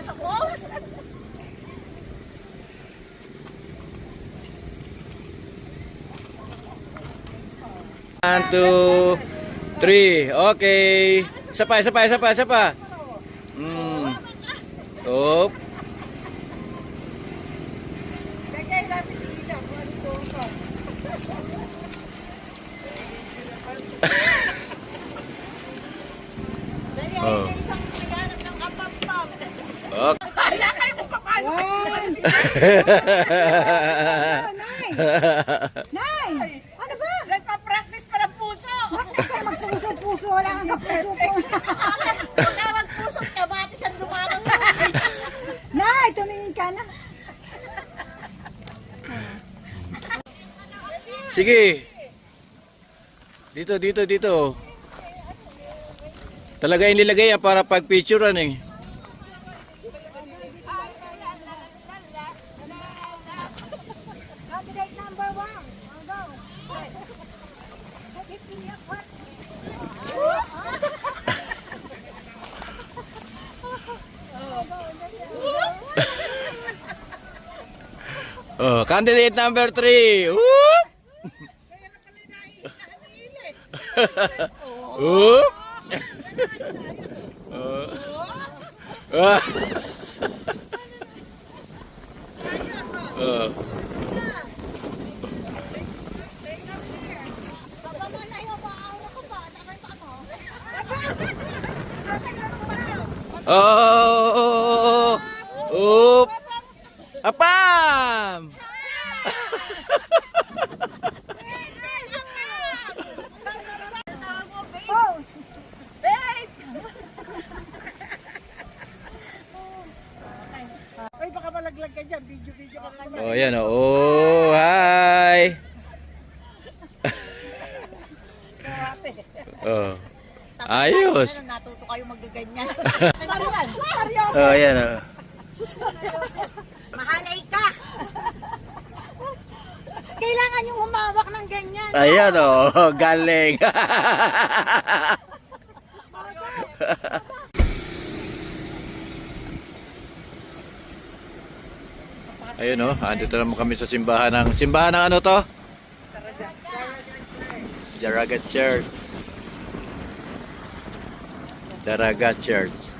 sa post. 1, 2, 3. Okay. Isa pa. Up. Kaya namin si Ida. Dali, Oh. ay isang naghanap ng kapampam. Okay. Wala kayo kung paano. Nay! Ano ba? Nagpa-practice para puso. Bakit ka magpuso-puso? Wala kang kapuso-puso. Kaya magpuso, kabatis ang dumarang. Nay, tumingin ka na. Sige. Dito. Talaga inilagay yan para pag-picturean eh. Candidate number 1. Go. Oh, candidate number 3. Whoop! Whoop! Oh. Ah. Oh. Oh. Oop. Apam. Ay, baka malaglag ka dyan. Video ka kanya. Oh, yan oh. Oh, hi. Oh. Ayos. Natuto kayo magaganyan. Seryoso. Oh, yan oh. Mahalay ka. Kailangan yung humawak ng ganyan. Ayan oh, galing. Ayun oh, andito naman kami sa simbahan ng ano to? Daraga Church. Daraga Church.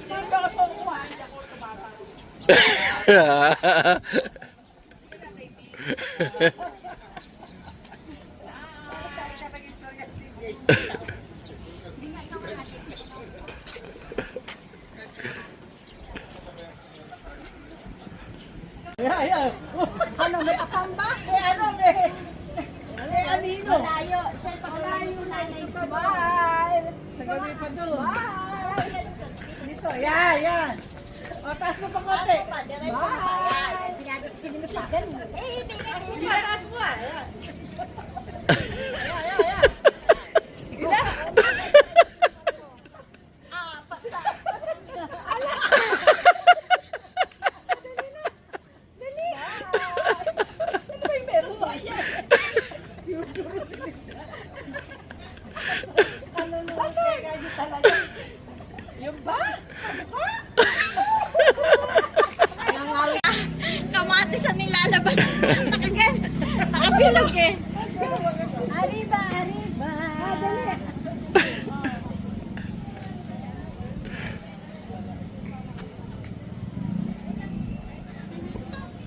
Seryoso ko ah. Ano, may apam ba? Anino? Malayo. Siyempre, malayo na. Bye! Sa gabi pa doon. Dito, yan. O, taas mo pa konti. Bye! Sinabi mo sa akin. Sige, taas mo ah. Yan. Yung ba? Kamatis ang nilalabas. Nakabilog eh. Arriba. Dali.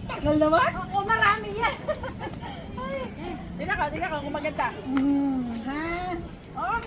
Tagal naman. Oo, marami yan. Tingnan ka kung maganda. Ha? Oh.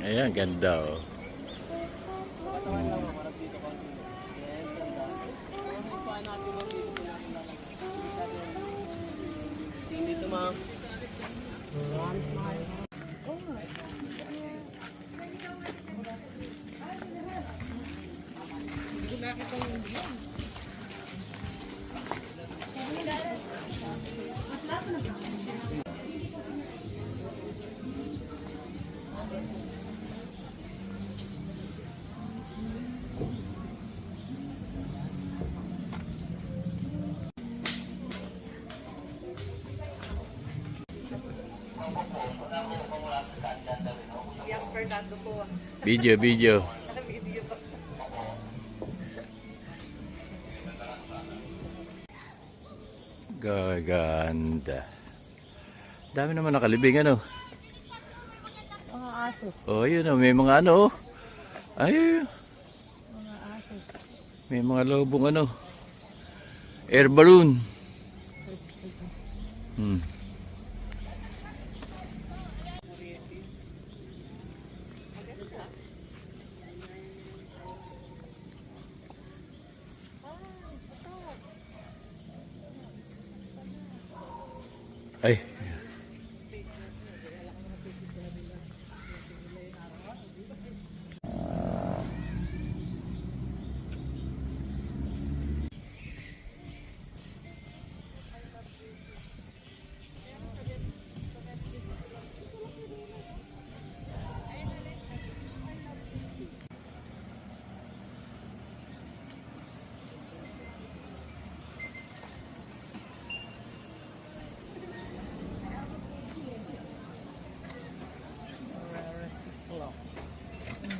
Ayan, ganda oh. Dito ma'am. Video, video. Gaganda. Dami naman nakalibing ano. Mga aso. Oh, yun oh, may mga ano. Oh. Ay, Mga aso. may mga lobong ano. Air balloon. Hmm. Ay.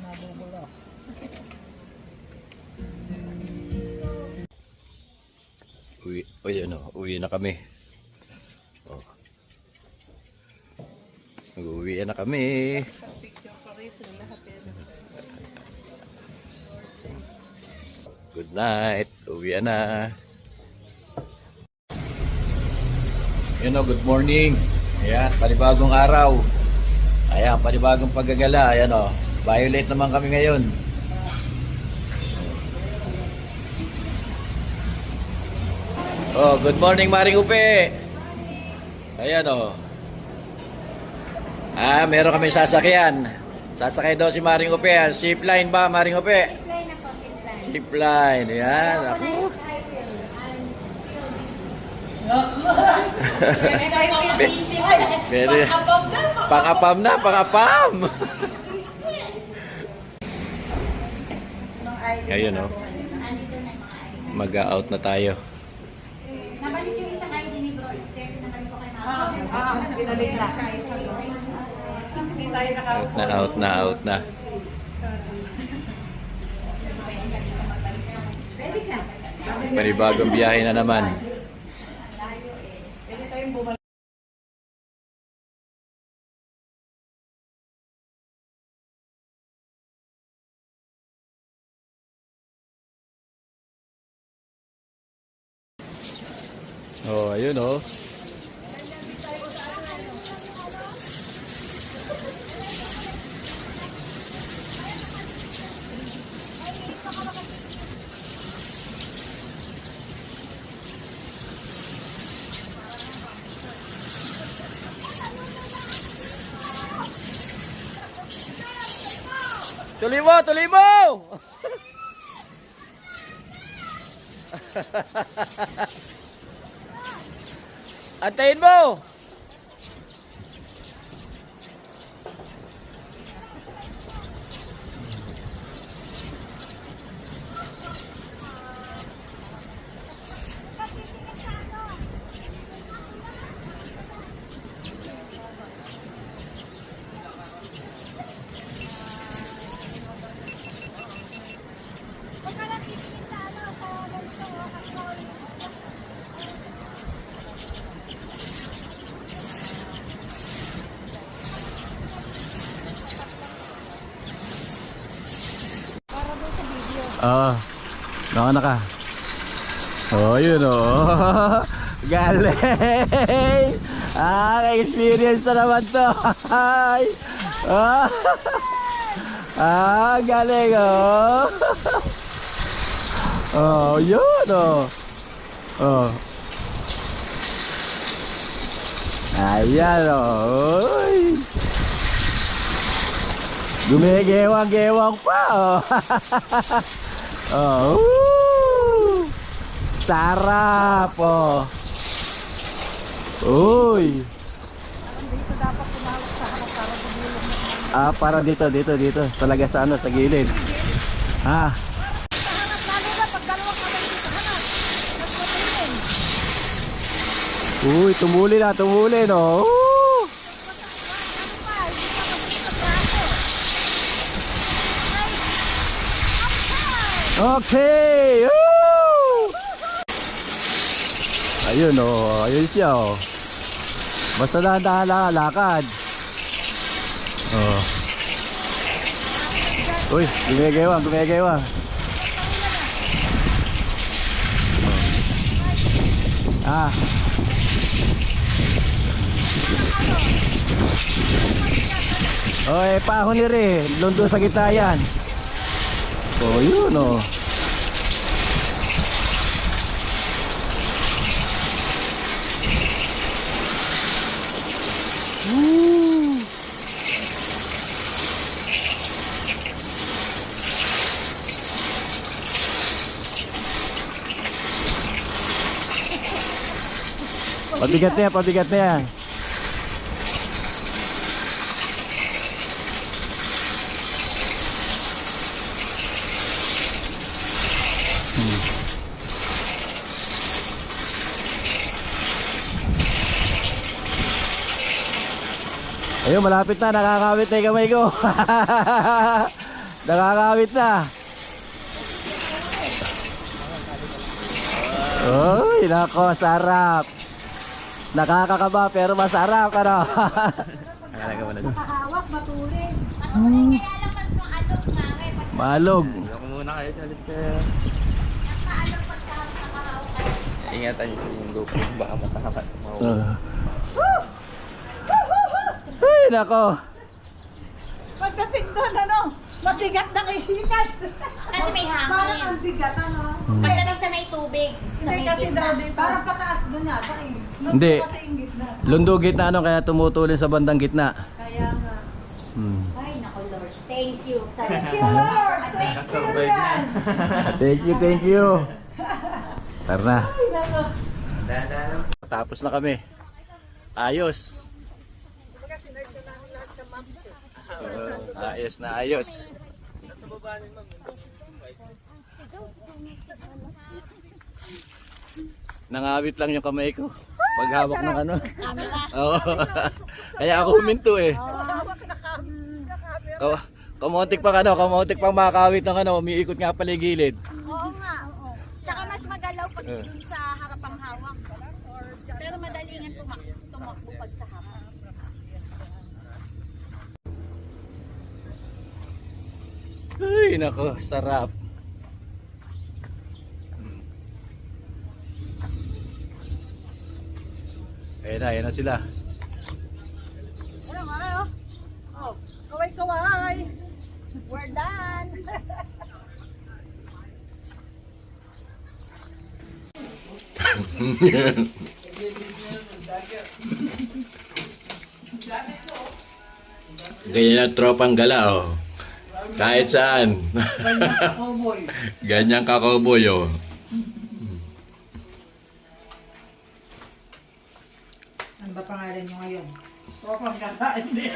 Nabubulok. Uwi na kami. Oh. Uwi na kami. Good night. Uwi na. Good morning. Ayan, panibagong araw. Ayan, panibagong paggagala. Ayan o. Violet naman kami ngayon. Oh, good morning Maring Upe. Ayan o. Meron kami sasakyan. Sasakay daw si Maring Upe. Zipline ba Maring Upe? Zipline ako, zipline. Zipline. Ayan. Ako. Pero, pang-apam na, pang-apam. Ayun o. Andito na yung mga ID. Mag-out na tayo. Nabalik yung isang ID ni Bro. Step na kayo po kay Mama. Pinalik na. Hindi tayo naka... Out na. Pwede ka. Panibagong biyahe na naman. Pwede tayong bumalik. Oh, ayun oh. Tuloy mo, tuloy mo! Antayin mo! Oo. Naka ka. Oh, yun oh. Galing. Experience na naman to. Galing oh. Oh, yun oh. Oh. Ayan oh. Uy. Gumigewang-gewang pa oh. Oh. Woo. Sarap oh. Uy. Dito dapat tumawag sa harap para bumulong. Para dito. Talaga sa ano, sa gilid. Sa harap lalo na pag dalawang kamay dito sa harap. Mas matulin. Uy, tumuli no. Woo. Ano pa? Hindi pa mag-ikot na ako. Okay. Woo. Ayun oh, ayun siya oh. Basta dahan-dahan lang lakad. Oh. Uy, gumigewang. Oy, pahon ni Re, lundo sa gitna yan. Oh, yun oh. Woo. Pabigat na yan. Ayun, malapit na, nakakawit na yung kamay ko. Nakakawit na. Uy, nako, sarap. Nakakakaba pero masarap, ano? Nakahawak, matulin. Kaya lang pag maalog na rin. Malog. Ako muna kayo sa ulit sa... Maalog pag sa nakahawak kayo. Ingatan niyo sa yung lupa. Baka matahakat. Ay, nako. Pagdating doon, mabigat na kisikat. Kasi may Parang ang hangin. bigat, Pagdating sa may tubig. Sa Hindi may kasi gitna. daw dito. Parang pataas doon yata eh. Hindi. Kasi yung gitna. Lundo gitna ano, kaya tumutulin sa bandang gitna. Kaya nga. Ay, nako Lord. Thank you. Thank you, Lord. Sa Survive na. experience. Thank you. Tara na. Ay, nako. Tapos na kami. Ayos. Kumbaga, sinard ko namin lahat sa maps eh. Ayos na ayos. Nangawit lang yung kamay ko. Paghawak ng ano. Oo. Kaya ako huminto eh. Kamuntik pang makakawit ng ano, umiikot nga pala yung gilid. Oo nga. Tsaka mas magalaw pag dun sa harapang hawak. Pero madali nga tumakbo pag sa harap. Ay, nako, sarap. Ayan na sila. Ano? Oh, kaway-kaway. We're done. Ganyan ang tropang gala, oh. Kahit saan. Cowboy. Ganyan ka, cowboy, oh. Ano ba pangalan nyo ngayon? Tropang gala. Hindi.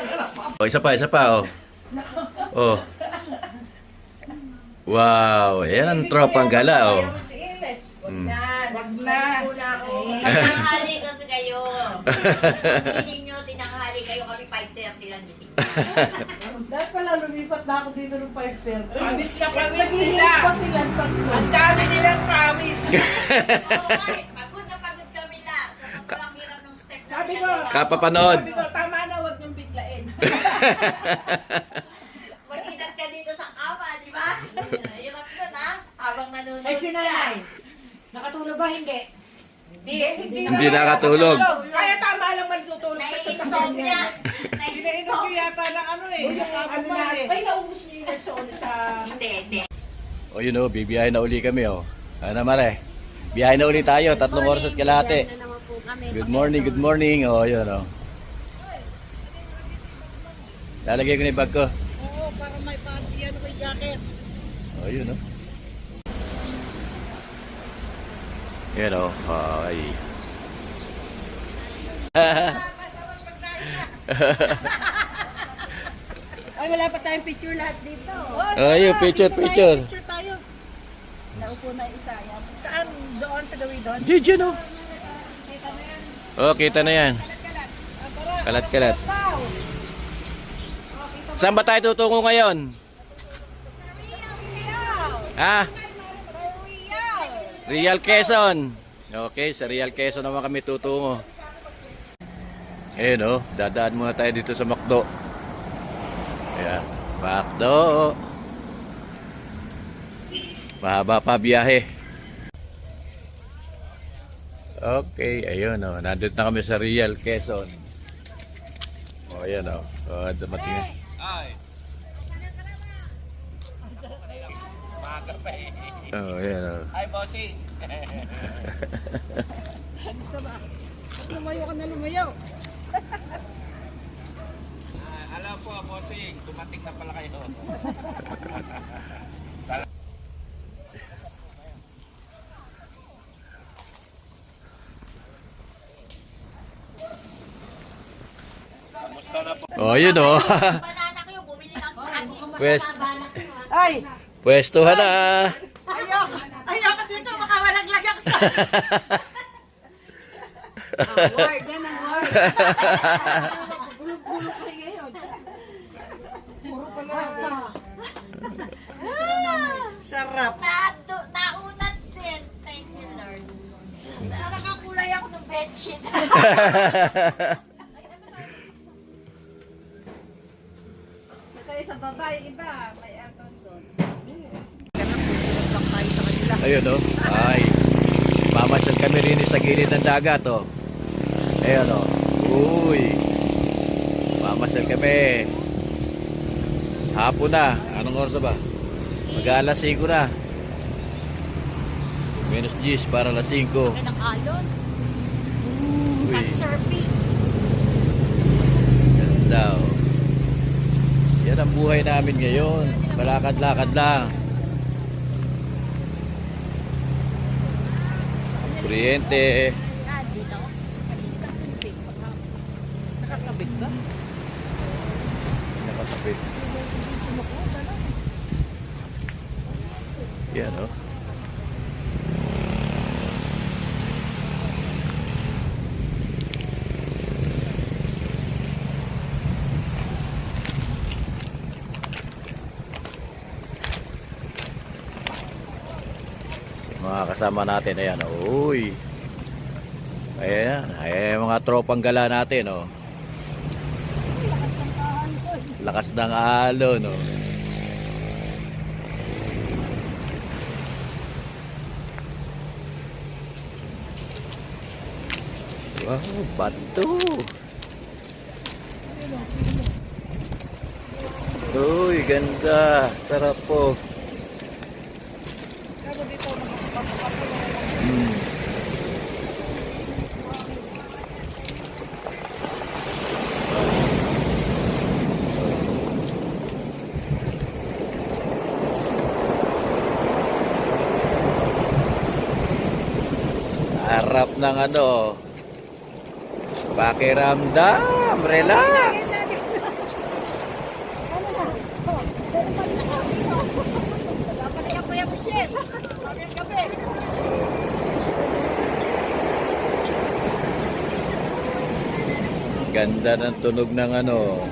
Oh, isa pa, oh. Oh. Wow, yan ang tropang gala, oh. Wag na. Tinanghali kasi kayo. Hindi nyo tinanghali kayo kami 5:30 lang gising. Dahil pala lumipat na ako dito ng 5:30. Promise na promise Nag-iingat nila. pa sila tatlo. Ang dami nilang promise. Oo nga eh, pagod na pagod kami lang. Sa sobrang hirap ng steps. Sabi ko, Kapapanood. sabi ko, tama na, huwag niyong biglain. Mag-ingat ka dito sa kama, di ba? Hirap na. Habang nanonood Ay, si nanay. Nakatulog ba? Hindi. Hindi nakatulog. Kaya tama lang matutulog sa sasakyan Naiinsomnia. niya. Iniisip yata na ano eh. Ano na, ay naubos niyo yung nagsoon sa... Hindi. O yun o, bibiyahe na uli kami o. Ano mare? Biyahe na uli tayo, 3 oras at kalahati. Good morning. O, yun o. Lalagay ko na yung bag ko. Oo, para may party ano kay jacket. O, yun o. Yan o, ay. Ay, wala pa tayong picture lahat dito. Ayun, picture. Picture tayo. Naupo na yung isa. Yan. Saan? Doon sa gawi doon? Gigi no? Oh, kita na yan. Kalat. Saan ba tayo tutungo ngayon? Ha? Real Quezon. Okay, sa Real Quezon naman kami tutungo. Eh no, dadaan muna tayo dito sa McDo. Ayan, McDo. Mahaba pa biyahe. Okay, ayun o. Nandito na kami sa Real Quezon. O, ayan o. O, dumating na. Oh, ayan o. Ay, bossing. Lumayo ka na lumayo. Alam po, bossing, dumating na pala kayo. Kamusta na po? O, ayun o. Banana ko yung bumili ng saging. Pwest, Ay! pwestuhan na. Ayoko dito, baka walang lagak sa... Word, yan ang word. Bulog-bulog kayo ngayon. Puro pala. Basta. Sarap. Naunat din. Thank you, Lord. Nakakulay ako ng bedsheet. Kaya sa babae, iba, may aircon doon. Ayun o. Ay. Mamasyal kami rin sa gilid ng dagat o. Ayun o. Uy. Mamasyal kami. Hapon na. Anong oras na ba? Mag-aalas 5 na. Minus 10 para alas 5. Ng alon. Uy. Surfing. Ganda o. Yan ang buhay namin ngayon. Malakad-lakad lang. Kuryente. Dito. Nakakabit ba? Nakatapit. Yan o. Mga kasama natin, ayan, uy. Ayan, ayan, mga tropang gala natin, oh. Lakas ng alon, no. Wow, bato. Uy, ganda. Sarap po. Hmm. Harap ng ano, pakiramdam, relax. Ganda ng tunog ng ano.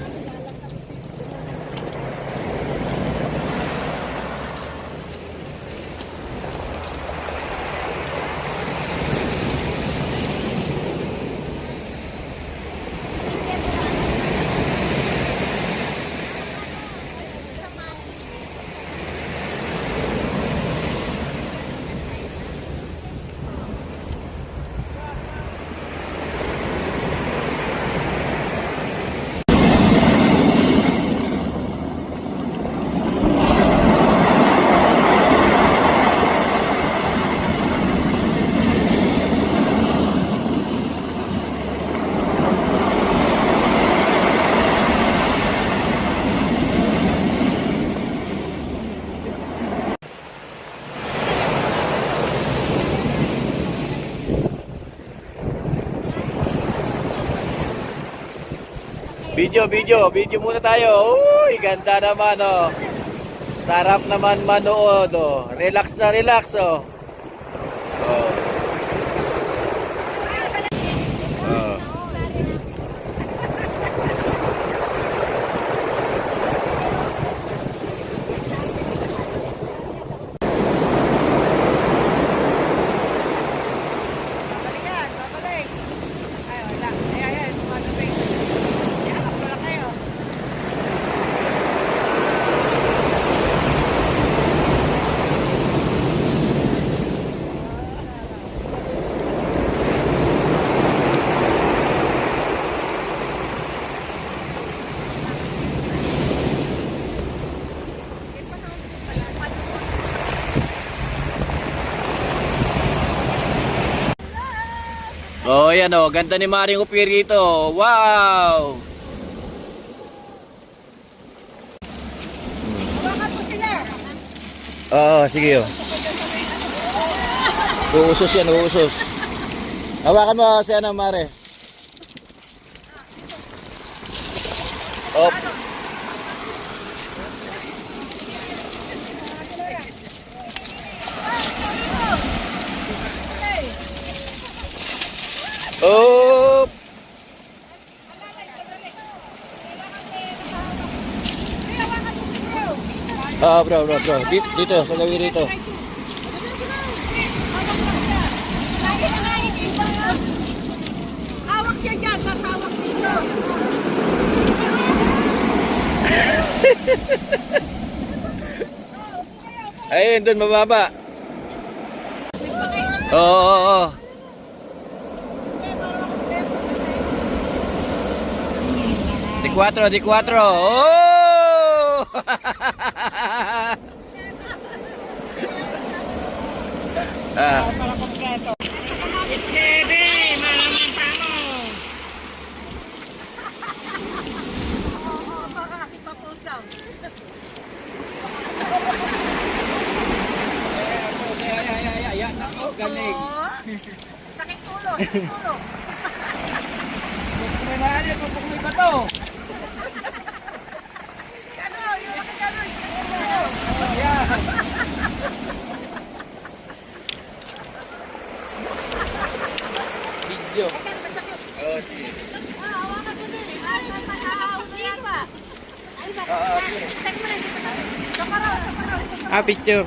Video muna tayo. Uy, ganda naman oh. Sarap naman manood oh. Relax na relax oh. Oh. Oh. Babalik yan, babalik. Ay, wala. Ay, tumatubig. Yan, wala kayo. Oh, yan oh. Ganda ni Maring Upir rito. Wow! Hawakan mo sila. Oo, sige oh. Uusos yan, uusos. Hawakan mo si ano, Mare. Op. Op. Ah, bro. Dito, sa gawin dito. Hawak siya dyan, tapos hawak dito. Ayun, doon mababa. Oo. Di 4. Oh! Ah. Galing. Sakit ulo, sakit ulo. May bato. Gano'n, yung mga gano'n, sakit ulo. Video. Oh, sige. Hawakan mo din. Hawakan mo yan pa. Tek mo na, dito na. Kaparaw. Picture.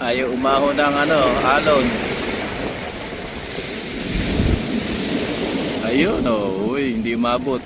Ayaw umahon ng alon. Ayun uy, hindi umabot.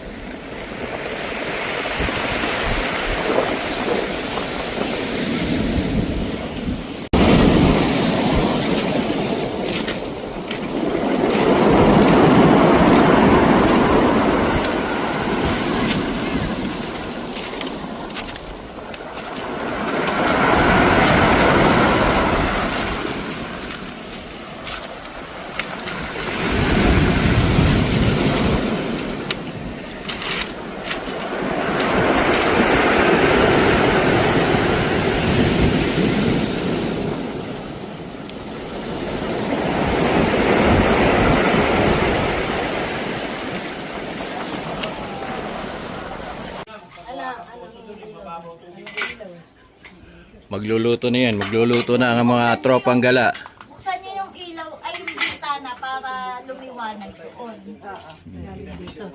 Magluluto na yan. Magluluto na ang mga tropang gala. Buksan niyo yung ilaw, ay yung bintana para lumiwanag doon. Dito.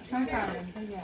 Saan ka? Sige.